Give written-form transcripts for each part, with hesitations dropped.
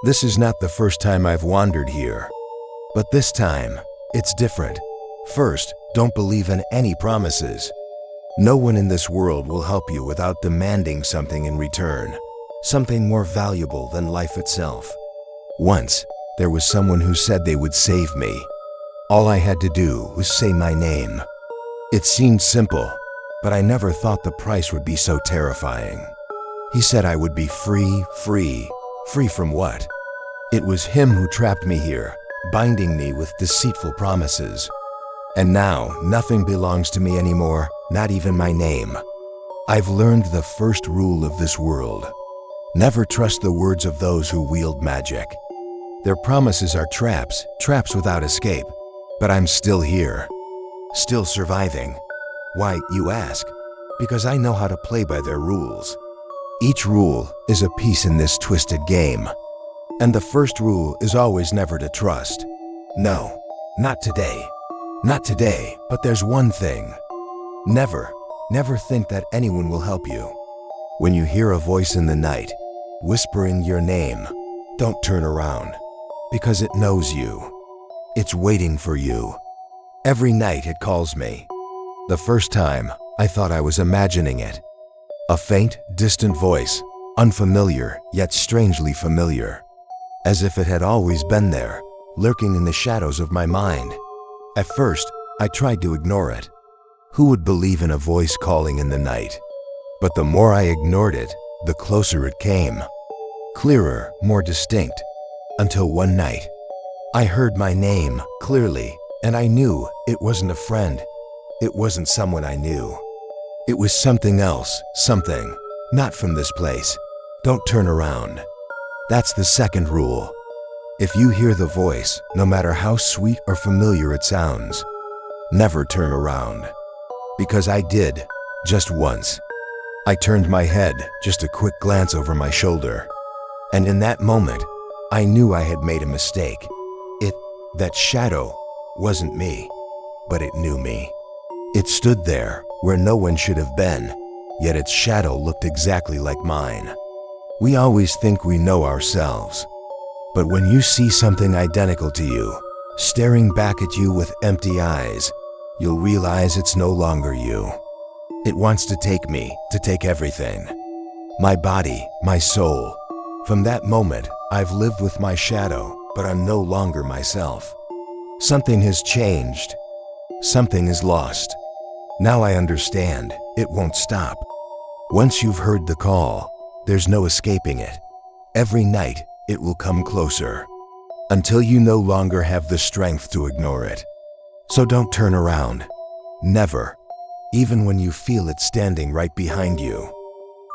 This is not the first time I've wandered here. But this time, it's different. First, don't believe in any promises. No one in this world will help you without demanding something in return, something more valuable than life itself. Once, there was someone who said they would save me. All I had to do was say my name. It seemed simple, but I never thought the price would be so terrifying. He said I would be free. Free from what? It was him who trapped me here, binding me with deceitful promises. And now, nothing belongs to me anymore, not even my name. I've learned the first rule of this world. Never trust the words of those who wield magic. Their promises are traps without escape. But I'm still here, still surviving. Why, you ask? Because I know how to play by their rules. Each rule is a piece in this twisted game. And the first rule is always never to trust. No, not today. Not today, but there's one thing. Never think that anyone will help you. When you hear a voice in the night, whispering your name, don't turn around, because it knows you. It's waiting for you. Every night it calls me. The first time, I thought I was imagining it. A faint, distant voice, unfamiliar, yet strangely familiar. As if it had always been there, lurking in the shadows of my mind. At first, I tried to ignore it. Who would believe in a voice calling in the night? But the more I ignored it, the closer it came. Clearer, more distinct. Until one night, I heard my name clearly, and I knew it wasn't a friend. It wasn't someone I knew. It was something else, something not from this place. Don't turn around. That's the second rule. If you hear the voice, no matter how sweet or familiar it sounds, never turn around. Because I did, just once. I turned my head, just a quick glance over my shoulder. And in that moment, I knew I had made a mistake. That shadow wasn't me, but it knew me. It stood there where no one should have been, yet its shadow looked exactly like mine. We always think we know ourselves, but when you see something identical to you, staring back at you with empty eyes, you'll realize it's no longer you. It wants to take me, to take everything. My body, my soul. From that moment, I've lived with my shadow, but I'm no longer myself. Something has changed. Something is lost. Now I understand, it won't stop. Once you've heard the call, there's no escaping it. Every night, it will come closer, until you no longer have the strength to ignore it. So don't turn around. Never. Even when you feel it standing right behind you.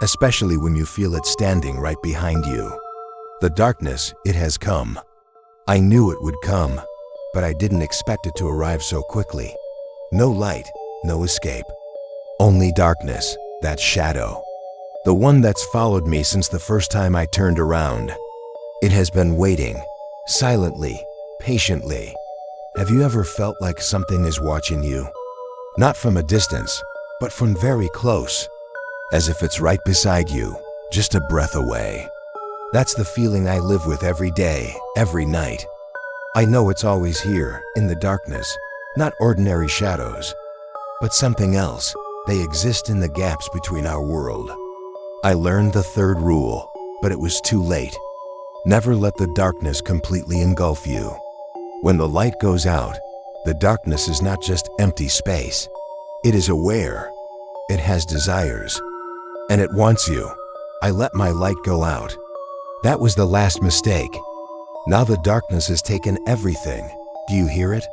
Especially when you feel it standing right behind you. The darkness, it has come. I knew it would come, but I didn't expect it to arrive so quickly. No light, no escape. Only darkness, that shadow. The one that's followed me since the first time I turned around. It has been waiting, silently, patiently. Have you ever felt like something is watching you? Not from a distance, but from very close. As if it's right beside you, just a breath away. That's the feeling I live with every day, every night. I know it's always here, in the darkness, not ordinary shadows, but something else. They exist in the gaps between our world. I learned the third rule, but it was too late. Never let the darkness completely engulf you. When the light goes out, the darkness is not just empty space. It is aware. It has desires. And it wants you. I let my light go out. That was the last mistake. Now the darkness has taken everything. Do you hear it?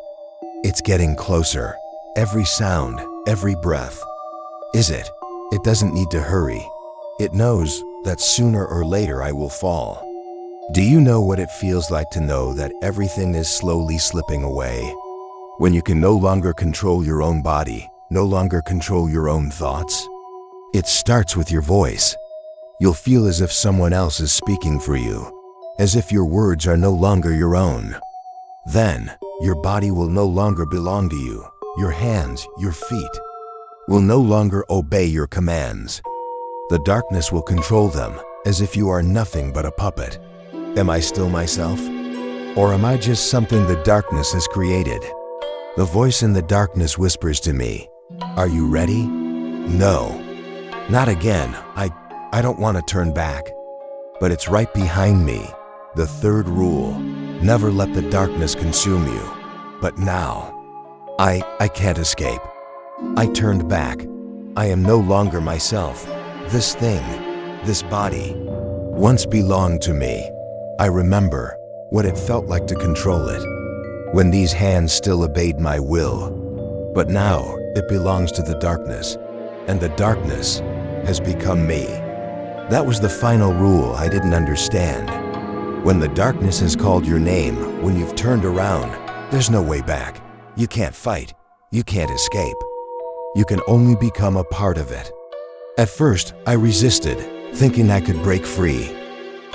It's getting closer. Every sound, every breath. Is it? It doesn't need to hurry. It knows that sooner or later I will fall. Do you know what it feels like to know that everything is slowly slipping away? When you can no longer control your own body, no longer control your own thoughts? It starts with your voice. You'll feel as if someone else is speaking for you, as if your words are no longer your own. Then, your body will no longer belong to you. Your hands, your feet, will no longer obey your commands. The darkness will control them, as if you are nothing but a puppet. Am I still myself? Or am I just something the darkness has created? The voice in the darkness whispers to me, "Are you ready?" No, not again. I don't want to turn back. But it's right behind me. The third rule, never let the darkness consume you. But now, I can't escape. I turned back. I am no longer myself. This thing, this body, once belonged to me. I remember what it felt like to control it, when these hands still obeyed my will. But now it belongs to the darkness, and the darkness has become me. That was the final rule I didn't understand. When the darkness has called your name, when you've turned around, there's no way back. You can't fight. You can't escape. You can only become a part of it. At first, I resisted, thinking I could break free.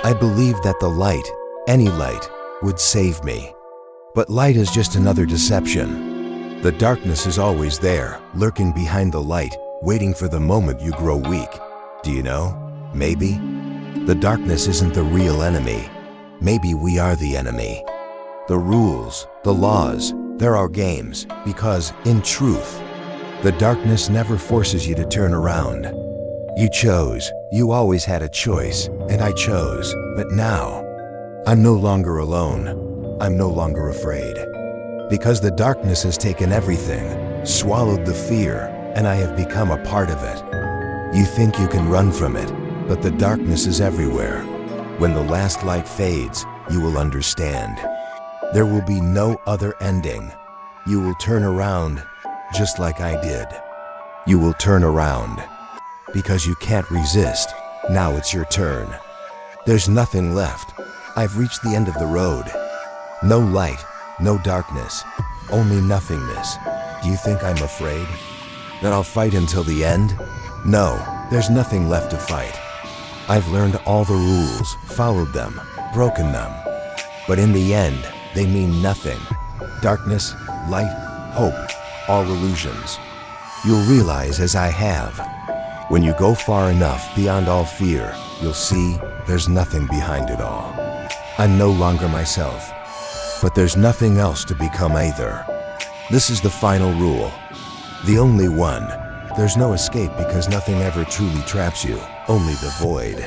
I believed that the light, any light, would save me. But light is just another deception. The darkness is always there, lurking behind the light, waiting for the moment you grow weak. Do you know? Maybe the darkness isn't the real enemy. Maybe we are the enemy. The rules, the laws, they're our games, because, in truth, the darkness never forces you to turn around. You chose. You always had a choice, and I chose. But now, I'm no longer alone. I'm no longer afraid. Because the darkness has taken everything, swallowed the fear, and I have become a part of it. You think you can run from it, but the darkness is everywhere. When the last light fades, you will understand. There will be no other ending. You will turn around, just like I did. You will turn around. Because you can't resist. Now it's your turn. There's nothing left. I've reached the end of the road. No light, no darkness, only nothingness. Do you think I'm afraid? That I'll fight until the end? No, there's nothing left to fight. I've learned all the rules, followed them, broken them. But in the end, they mean nothing. Darkness, light, hope, all illusions. You'll realize as I have. When you go far enough beyond all fear, you'll see there's nothing behind it all. I'm no longer myself, but there's nothing else to become either. This is the final rule, the only one. There's no escape because nothing ever truly traps you, only the void.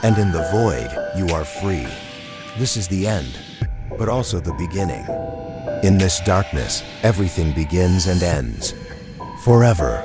And in the void, you are free. This is the end, but also the beginning. In this darkness, everything begins and ends. Forever.